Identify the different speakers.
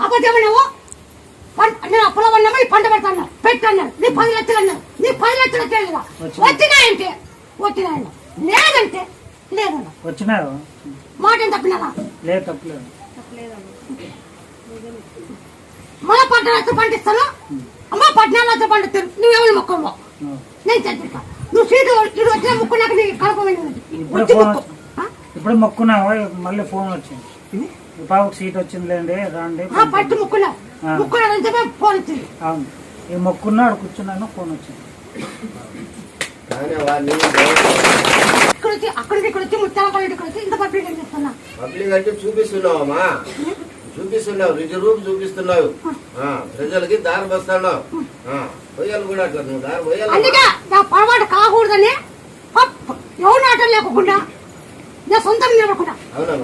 Speaker 1: అబద్ధమన్నావు. నేను అప్పులో ఉన్నామా ఈ పంట పెడతాను పెట్టాను. నీ 10 లక్షలు అన్నావు. నీ 10 లక్షలు తెలియదా? వచ్చినాయంటే వచ్చినాయన, లేదంటే లేదన్నా.
Speaker 2: వచ్చినా
Speaker 1: మాట ఏం తప్పినా?
Speaker 2: లేదు, తప్పలేదు.
Speaker 1: మళ్ళా 10 లక్షలు పండిస్తాను. అమ్మ 14 లక్షలు పండిస్తాను. నువ్వెవరు మొక్కవు? నేను చదివిస్తా. నువ్వు సీటు ఇటు వచ్చిన ముక్కున్నాక నీ కలపమైనది.
Speaker 2: ఇప్పుడు మొక్కున్నావు, మళ్ళీ ఫోన్ వచ్చింది. పాపకు సీట్ వచ్చిందిలేండి రండి.
Speaker 1: ఫస్ట్ ముక్కున్నావు, ముక్కున్నాడంటే ఫోన్ వచ్చింది.
Speaker 2: అవును, ఈ మొక్కున్నా అక్కడ కూర్చున్నాను, ఫోన్ వచ్చింది.
Speaker 1: ఇక్కడ వచ్చి ముత్యాల ఇక్కడ వచ్చి ఇంత పబ్లిక్ ఏం చేస్తున్నా?
Speaker 3: పబ్లిక్ అంటే చూపిస్తున్నావమ్మా, చూపిస్తున్నావు, రుచి రూపు చూపిస్తున్నావు, ప్రజలకి దారి వస్తున్నావు. పోయాలి కూడా అట్లా నువ్వు దారి పోయాలి.
Speaker 1: అందుకే నా పొరపాటు కాకూడదని ఎవరు నాటం లేకుండా నా సొంతం నిలబడకుండా.
Speaker 3: అవునమ్మా.